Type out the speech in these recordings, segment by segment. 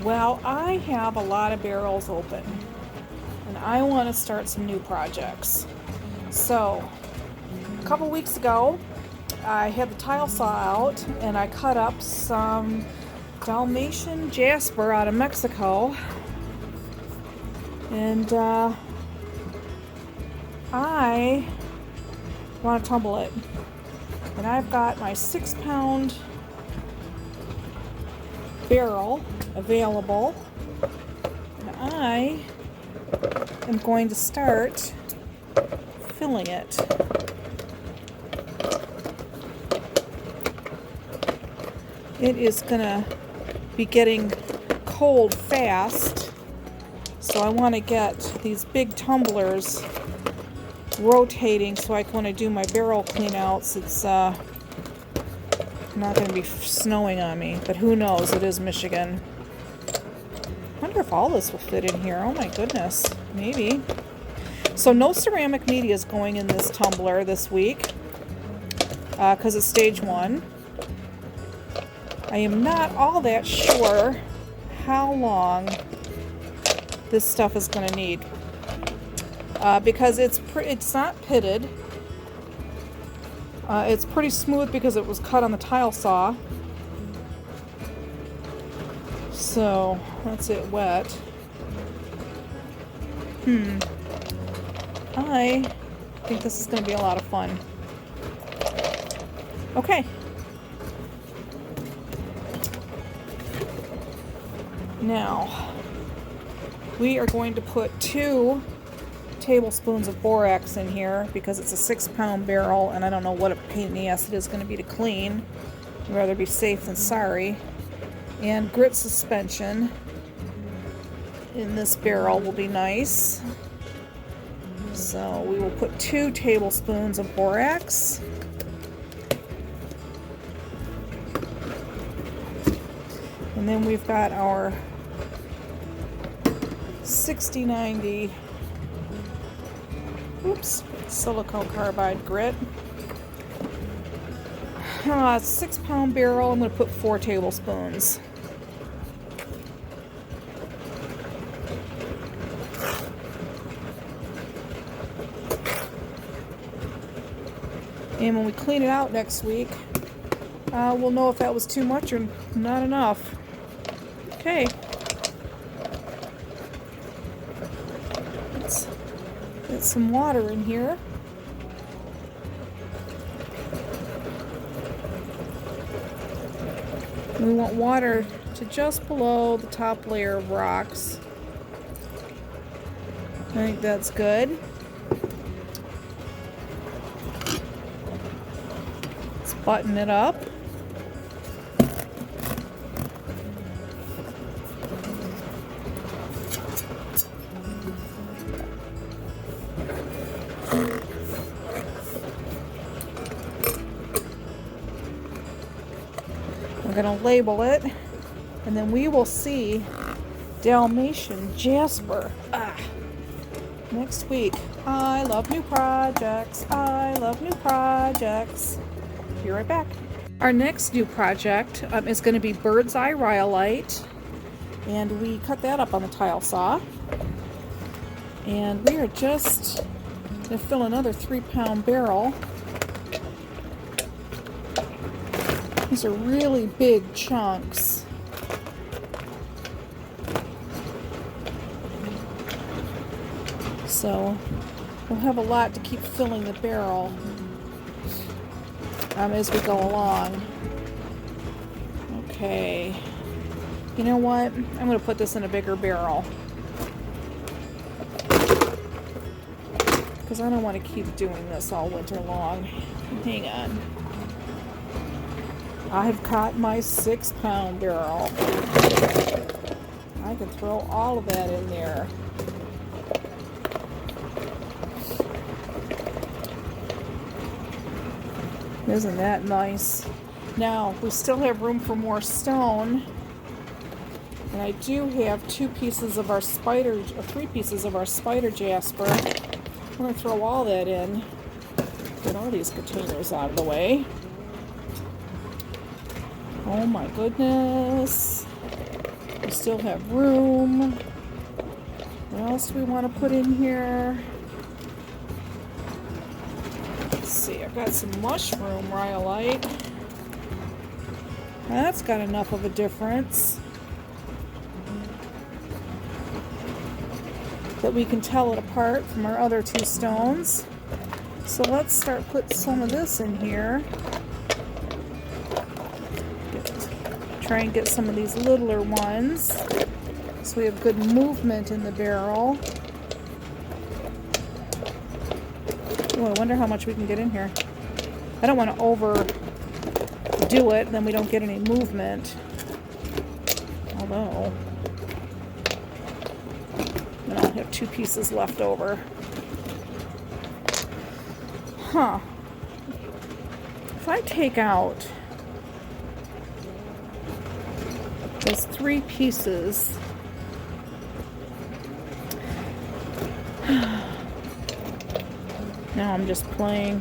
Well, I have a lot of barrels open, and I want to start some new projects. So, a couple weeks ago, I had the tile saw out, and I cut up some Dalmation Jasper out of Mexico, and I want to tumble it. And I've got my 6-pound barrel available, and I am going to start filling it. It is gonna be getting cold fast, so I want to get these big tumblers rotating so when I do my barrel cleanouts, it's not going to be snowing on me, but who knows, it is Michigan. I wonder if all this will fit in here. Oh my goodness, maybe. So no ceramic media is going in this tumbler this week because it's stage 1. I am not all that sure how long this stuff is going to need because it's not pitted. It's pretty smooth because it was cut on the tile saw. So that's it wet. I think this is going to be a lot of fun. Okay. Now, we are going to put 2 tablespoons of borax in here because it's a 6-pound barrel and I don't know what a pain in the ass it is going to be to clean. I'd rather be safe than sorry. And grit suspension in this barrel will be nice. So we will put 2 tablespoons of borax. And then we've got our 6090 silicone carbide grit. It's a 6-pound barrel. I'm going to put 4 tablespoons. And when we clean it out next week, we'll know if that was too much or not enough. Okay. Let's get some water in here. We want water to just below the top layer of rocks. I think that's good. Let's button it up. We're going to label it, and then we will see Dalmation Jasper next week. I love new projects. I love new projects. Be right back. Our next new project is going to be bird's eye Rhyolite, and we cut that up on the tile saw. And we are just going to fill another 3-pound barrel. These are really big chunks. So we'll have a lot to keep filling the barrel as we go along. Okay. You know what? I'm going to put this in a bigger barrel, because I don't want to keep doing this all winter long. Hang on. I've got my 6-pound barrel. I can throw all of that in there. Isn't that nice? Now, we still have room for more stone. And I do have 3 pieces of our spider jasper. I'm going to throw all that in. Get all these containers out of the way. Oh my goodness. We still have room. What else do we want to put in here? Let's see, I've got some mushroom rhyolite. That's got enough of a difference that we can tell it apart from our other two stones. So let's start putting some of this in here. Try and get some of these littler ones so we have good movement in the barrel. Oh, I wonder how much we can get in here. I don't want to overdo it, then we don't get any movement. Although, then I'll have 2 pieces left over. Huh. If I take out those 3 pieces, now I'm just playing.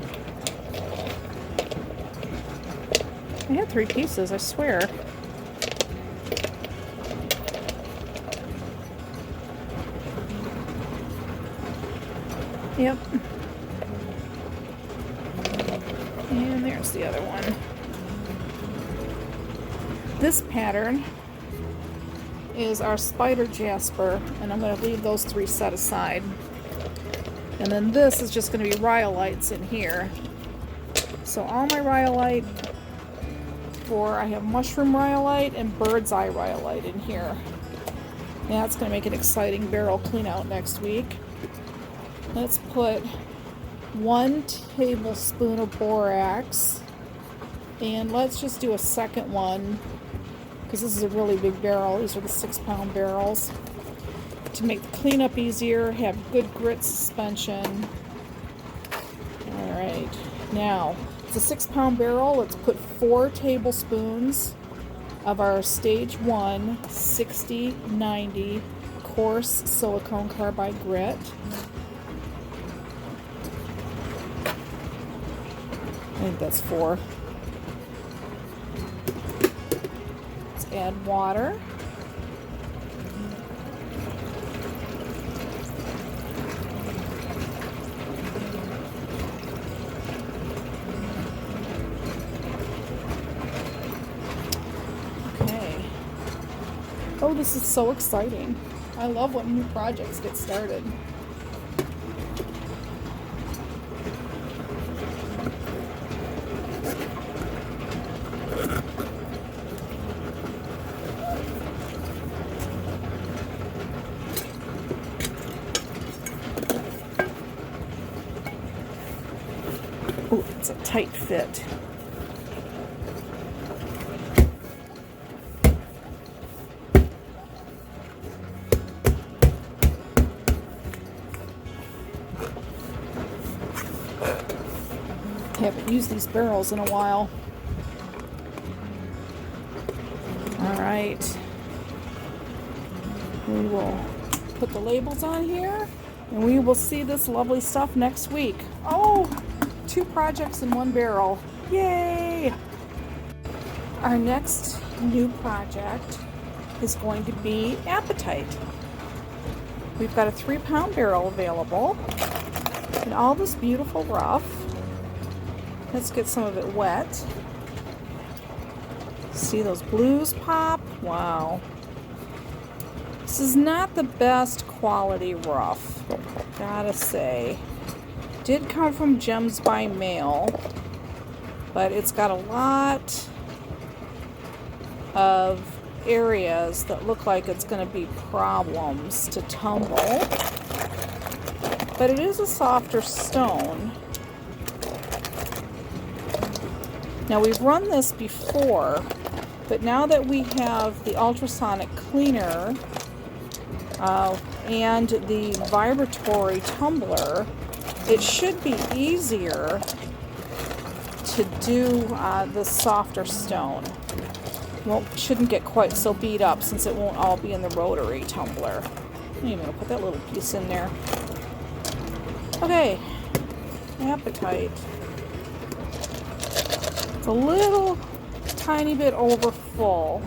I had 3 pieces, I swear. Yep. And there's the other one. This pattern is our spider Jasper, and I'm going to leave those 3 set aside. And then this is just going to be Ryholites in here. So all my Rhyolite I have mushroom Rhyolite and bird's eye Rhyolite in here. That's going to make an exciting barrel clean out next week. Let's put 1 tablespoon of borax, and let's just do a second one because this is a really big barrel. These are the 6-pound barrels. To make the cleanup easier, have good grit suspension. Alright, now it's a 6-pound barrel. Let's put 4 tablespoons of our stage 1 60/90 coarse silicone carbide grit. I think that's 4. Let's add water. Oh, this is so exciting. I love when new projects get started. Oh, it's a tight fit. Haven't used these barrels in a while. Alright. We will put the labels on here and we will see this lovely stuff next week. Oh! 2 projects in 1 barrel. Yay! Our next new project is going to be Apatite. We've got a 3-pound barrel available and all this beautiful rough. Let's get some of it wet. See those blues pop? Wow. This is not the best quality rough, gotta say. Did come from Gems by Mail, but it's got a lot of areas that look like it's going to be problems to tumble. But it is a softer stone. Now we've run this before, but now that we have the ultrasonic cleaner and the vibratory tumbler, it should be easier to do the softer stone. Shouldn't get quite so beat up since it won't all be in the rotary tumbler. I'm even gonna put that little piece in there. Okay, Apatite. It's a little tiny bit over full.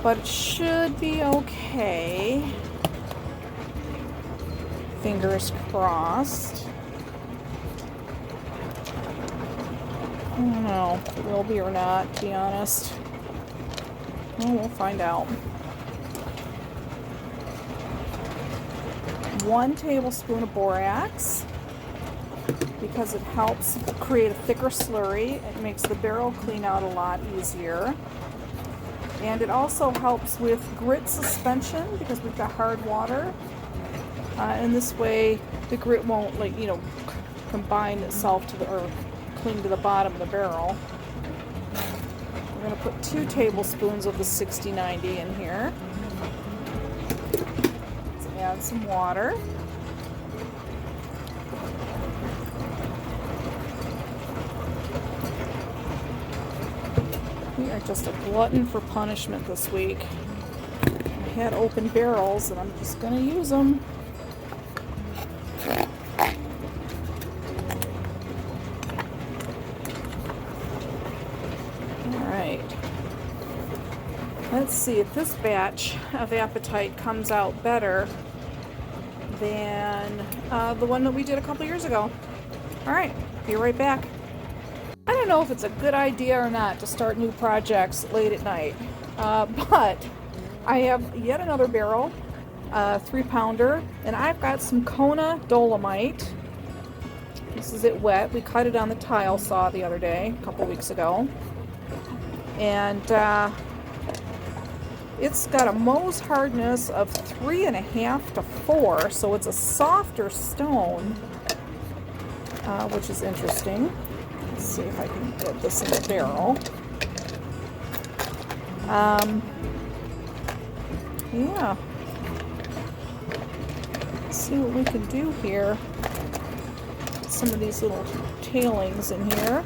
but it should be okay. Fingers crossed. I don't know if it will be or not, to be honest. Well, we'll find out. 1 tablespoon of borax, because it helps create a thicker slurry. It makes the barrel clean out a lot easier. And it also helps with grit suspension because we've got hard water. And this way the grit won't, like, you know, combine itself to the, or cling to the bottom of the barrel. We're going to put 2 tablespoons of the 6090 in here. Let's add some water. We are just a glutton for punishment this week. I had open barrels and I'm just going to use them. Let's see if this batch of Apatite comes out better than the one that we did a couple years ago. Alright, be right back. I don't know if it's a good idea or not to start new projects late at night, but I have yet another barrel, 3-pounder, and I've got some Kona Dolomite. This is it wet. We cut it on the tile saw the other day, a couple weeks ago. And it's got a MOHS hardness of 3.5 to 4, so it's a softer stone, which is interesting. Let's see if I can get this in the barrel. Yeah. Let's see what we can do here. Some of these little tailings in here.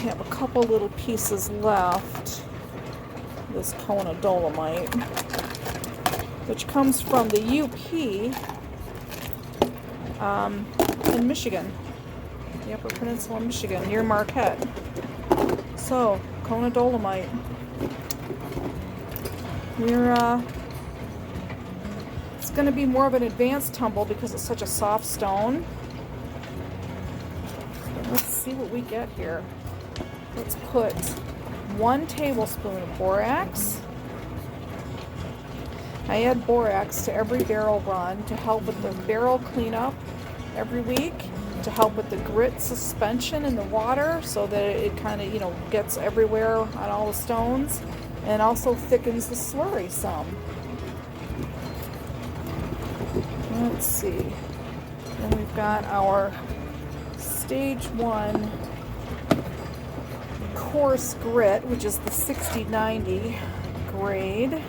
Have a couple little pieces left. This Kona Dolomite, which comes from the UP in Michigan, the Upper Peninsula of Michigan, near Marquette. So, Kona Dolomite. It's going to be more of an advanced tumble because it's such a soft stone. Let's see what we get here. Let's put 1 tablespoon of borax. I add borax to every barrel run to help with the barrel cleanup every week, to help with the grit suspension in the water so that it kind of, you know, gets everywhere on all the stones, and also thickens the slurry some. Let's see. Then we've got our stage 1 coarse grit, which is the 6090 grade,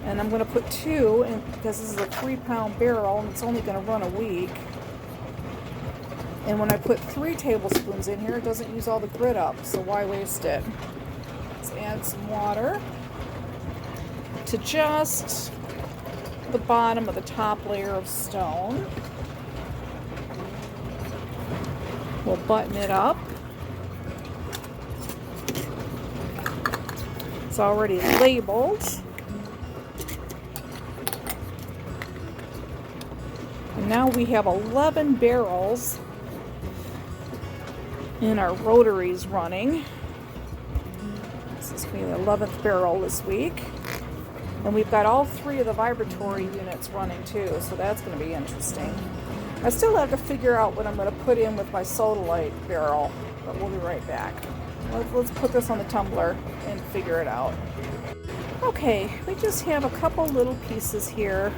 and I'm going to put 2 in because this is a 3-pound barrel and it's only going to run a week. And when I put 3 tablespoons in here, it doesn't use all the grit up, so why waste it? Let's add some water to just the bottom of the top layer of stone. We'll button it up. It's already labeled. And now we have 11 barrels in our rotaries running. This is going to be the 11th barrel this week. And we've got all 3 of the vibratory units running too, so that's going to be interesting. I still have to figure out what I'm going to put in with my sodalite barrel, but we'll be right back. Let's put this on the tumbler and figure it out. Okay, we just have a couple little pieces here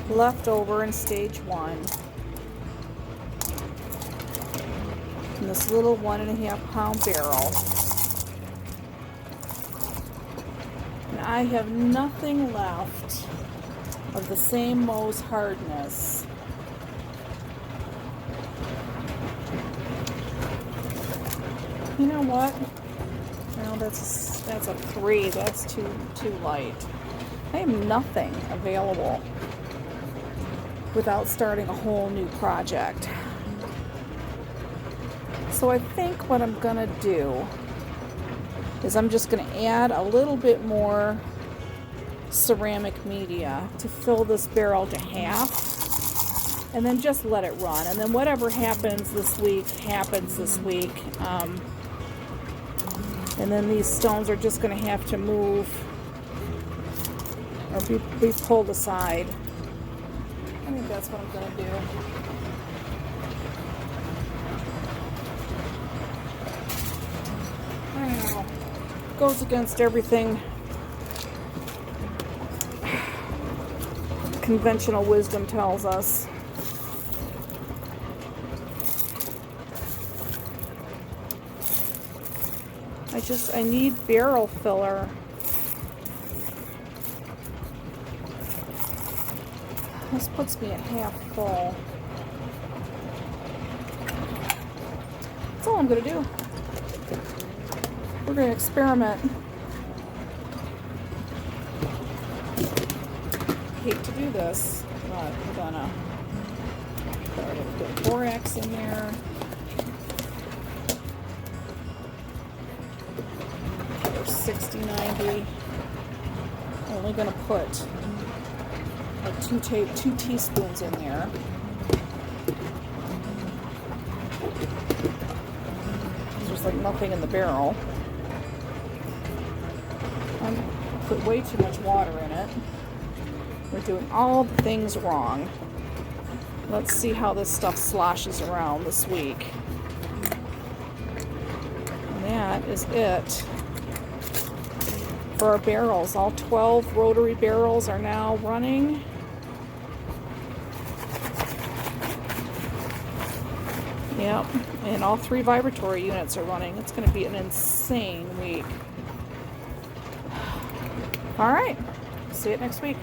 left over in stage 1. In this little 1.5-pound barrel. And I have nothing left of the same MOHS hardness. You know what? I Well, that's a 3. That's too light. I have nothing available without starting a whole new project. So I think what I'm gonna do is I'm just gonna add a little bit more ceramic media to fill this barrel to half, and then just let it run. And then whatever happens this week happens this week. And then these stones are just going to have to move or be pulled aside. I think that's what I'm going to do. I don't know. Goes against everything conventional wisdom tells us. I need barrel filler. This puts me at half full. That's all I'm gonna do. We're gonna experiment. Hate to do this, but we're gonna put a little bit of borax in there. There's 60, 90. I'm only gonna put like 2 teaspoons in there. There's like nothing in the barrel. I put way too much water in it. We're doing all the things wrong. Let's see how this stuff sloshes around this week. And that is it for our barrels. All 12 rotary barrels are now running. Yep, and all 3 vibratory units are running. It's going to be an insane week. All right, see you next week.